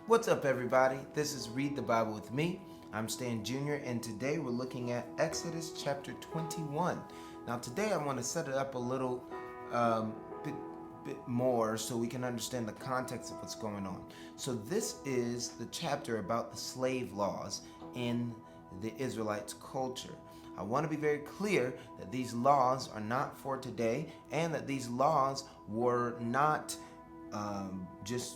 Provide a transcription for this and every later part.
What's up, everybody? This is Read the Bible with me. I'm Stan Jr., and today we're looking at Exodus chapter 21. Now, today I want to set it up a little bit more so we can understand the context of what's going on. So, this is the chapter about the slave laws in the Israelites' culture. I want to be very clear that these laws are not for today, and that these laws were not just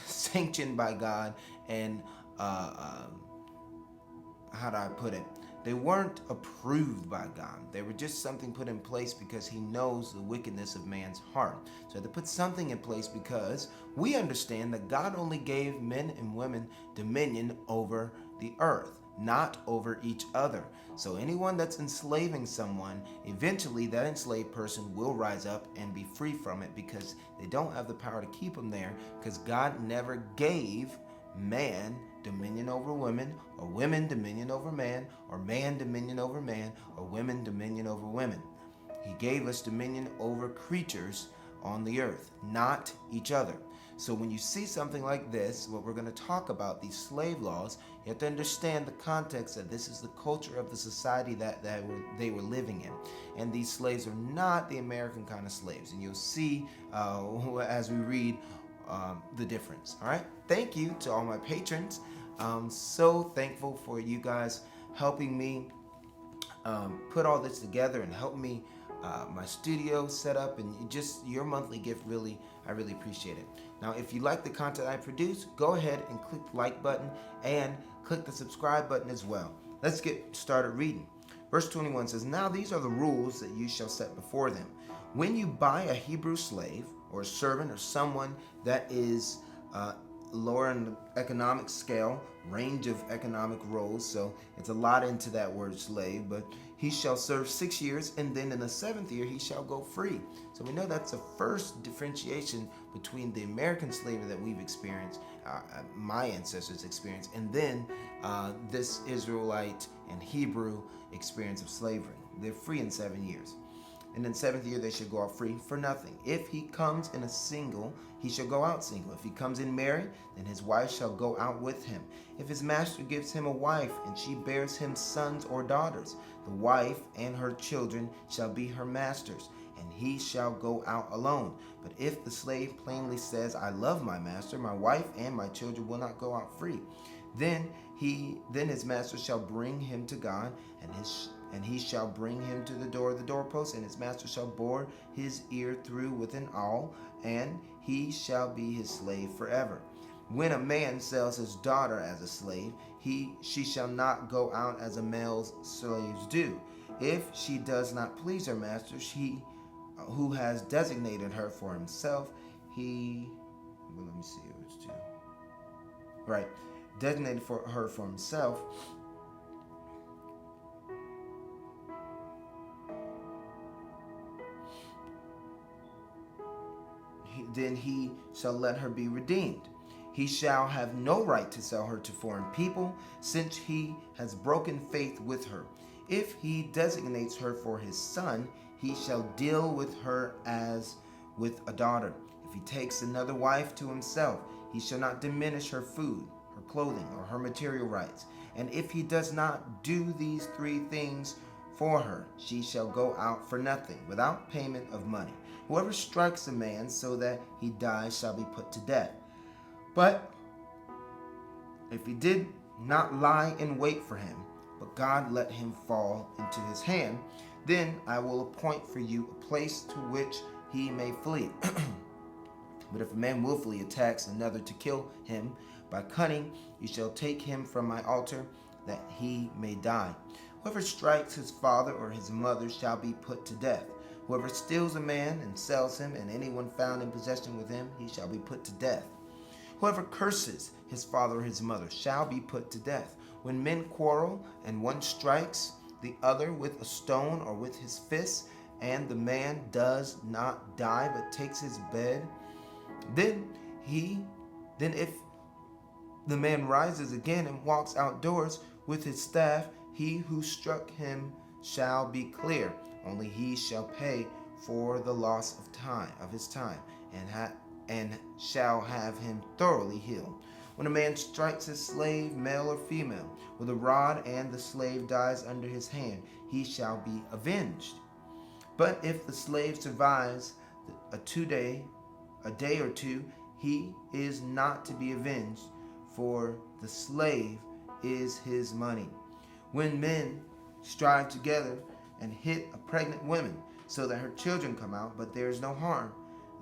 sanctioned by God and how do I put it? They weren't approved by God. They were just something put in place because He knows the wickedness of man's heart. So they put something in place because we understand that God only gave men and women dominion over the earth, not over each other. So anyone that's enslaving someone, eventually that enslaved person will rise up and be free from it because they don't have the power to keep them there, because God never gave man dominion over women, or women dominion over man, or man dominion over man, or women dominion over women. He gave us dominion over creatures on the earth, not each other. So when you see something like this, what we're going to talk about, these slave laws, you have to understand the context that this is the culture of the society that they were living in. And these slaves are not the American kind of slaves. And you'll see as we read the difference. All right. Thank you to all my patrons. I'm so thankful for you guys helping me put all this together and help me my studio set up, and just your monthly gift, I really appreciate it. Now, if you like the content I produce, go ahead and click the like button and click the subscribe button as well. Let's get started reading. Verse 21 says, "Now these are the rules that you shall set before them. When you buy a Hebrew slave or a servant or someone that is lower in the economic scale, range of economic roles, so it's a lot into that word slave, but he shall serve 6 years, and then in the 7th year he shall go free." So we know that's the first differentiation between the American slavery that we've experienced, my ancestors experienced, and then this Israelite and Hebrew experience of slavery. They're free in 7 years. And in 7th year they shall go out free for nothing. If he comes in a single, he shall go out single. If he comes in married, then his wife shall go out with him. If his master gives him a wife, and she bears him sons or daughters, the wife and her children shall be her master's, and he shall go out alone. But if the slave plainly says, "I love my master, my wife and my children will not go out free," then his master shall bring him to God, and he shall bring him to the door of the doorpost, and his master shall bore his ear through with an awl, and he shall be his slave forever. When a man sells his daughter as a slave, she shall not go out as a male's slaves do. If she does not please her master, who has designated her for himself, designated for her for himself, then he shall let her be redeemed. He shall have no right to sell her to foreign people, since he has broken faith with her. If he designates her for his son, he shall deal with her as with a daughter. If he takes another wife to himself, he shall not diminish her food, her clothing, or her material rights. And if he does not do these 3 things for her, she shall go out for nothing, without payment of money. Whoever strikes a man so that he dies shall be put to death. But if he did not lie in wait for him, but God let him fall into his hand, then I will appoint for you a place to which he may flee. But if a man willfully attacks another to kill him by cunning, you shall take him from my altar, that he may die. Whoever strikes his father or his mother shall be put to death. Whoever steals a man and sells him, and anyone found in possession with him, he shall be put to death. Whoever curses his father or his mother shall be put to death. When men quarrel, and one strikes the other with a stone or with his fist, and the man does not die but takes his bed, then if the man rises again and walks outdoors with his staff, he who struck him shall be clear. Only he shall pay for the loss of his time, and shall have him thoroughly healed. When a man strikes his slave, male or female, with a rod, and the slave dies under his hand, he shall be avenged. But if the slave survives a day or two, he is not to be avenged, for the slave is his money. When men strive together and hit a pregnant woman, so that her children come out, but there is no harm,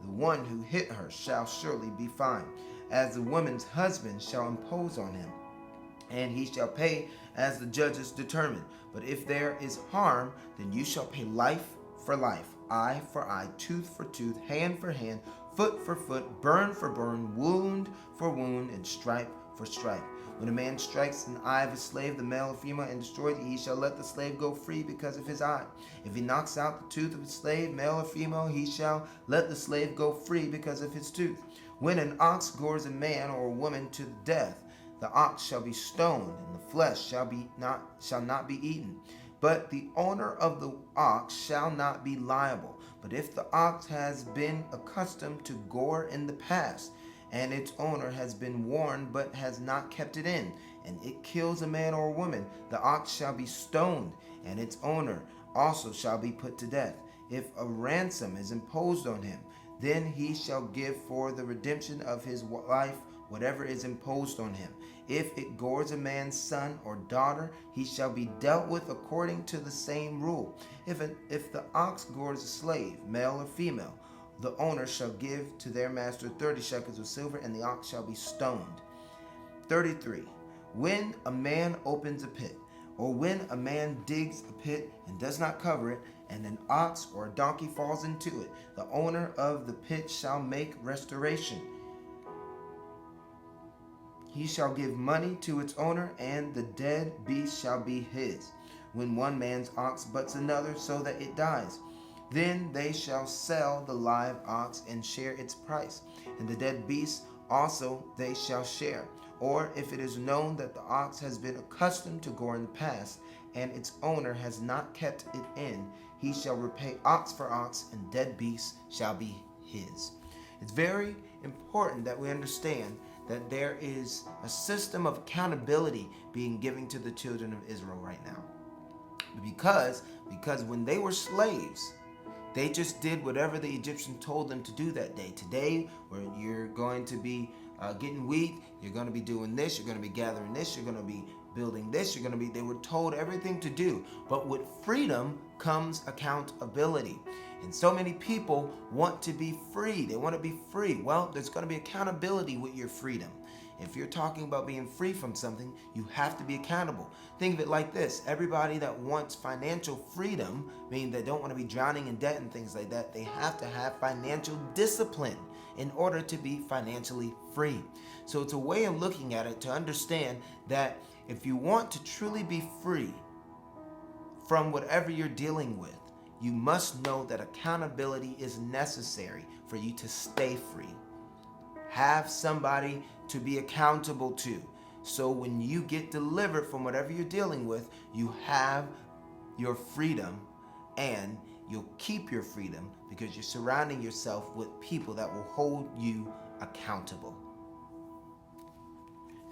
the one who hit her shall surely be fined, as the woman's husband shall impose on him, and he shall pay as the judges determine. But if there is harm, then you shall pay life for life, eye for eye, tooth for tooth, hand for hand, foot for foot, burn for burn, wound for wound, and stripe for stripe. When a man strikes an eye of a slave, the male or female, and destroys it, he shall let the slave go free because of his eye. If he knocks out the tooth of a slave, male or female, he shall let the slave go free because of his tooth. When an ox gores a man or a woman to death, the ox shall be stoned, and the flesh shall not be eaten. But the owner of the ox shall not be liable. But if the ox has been accustomed to gore in the past, and its owner has been warned but has not kept it in, and it kills a man or a woman, the ox shall be stoned, and its owner also shall be put to death. If a ransom is imposed on him, then he shall give for the redemption of his life whatever is imposed on him. If it gores a man's son or daughter, he shall be dealt with according to the same rule. If the ox gores a slave, male or female, the owner shall give to their master 30 shekels of silver, and the ox shall be stoned. 33. When a man opens a pit, or when a man digs a pit and does not cover it, and an ox or a donkey falls into it, the owner of the pit shall make restoration. He shall give money to its owner, and the dead beast shall be his. When one man's ox butts another so that it dies, then they shall sell the live ox and share its price, and the dead beast also they shall share. Or if it is known that the ox has been accustomed to gore in the past, and its owner has not kept it in, he shall repay ox for ox, and dead beast shall be his. It's very important that we understand that there is a system of accountability being given to the children of Israel right now. Because when they were slaves, they just did whatever the Egyptian told them to do that day. Today, where you're going to be getting wheat, you're going to be doing this, you're going to be gathering this, you're going to be building this, they were told everything to do. But with freedom comes accountability. And so many people want to be free. They want to be free. Well, there's going to be accountability with your freedom. If you're talking about being free from something, you have to be accountable. Think of it like this. Everybody that wants financial freedom, meaning they don't want to be drowning in debt and things like that, they have to have financial discipline in order to be financially free. So it's a way of looking at it to understand that if you want to truly be free from whatever you're dealing with, you must know that accountability is necessary for you to stay free. Have somebody to be accountable to. So when you get delivered from whatever you're dealing with, you have your freedom, and you'll keep your freedom because you're surrounding yourself with people that will hold you accountable.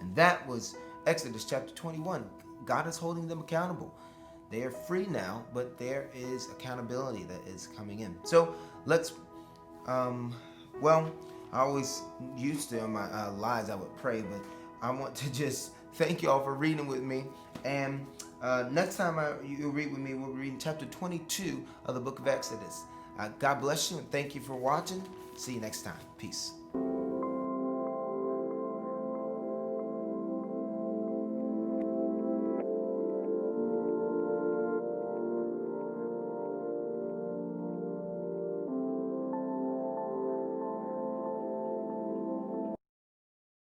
And that was Exodus chapter 21. God is holding them accountable. They are free now, but there is accountability that is coming in. So let's, I always used to in my lives I would pray, but I want to just thank you all for reading with me. And next time you read with me, we'll be reading chapter 22 of the book of Exodus. God bless you, and thank you for watching. See you next time. Peace.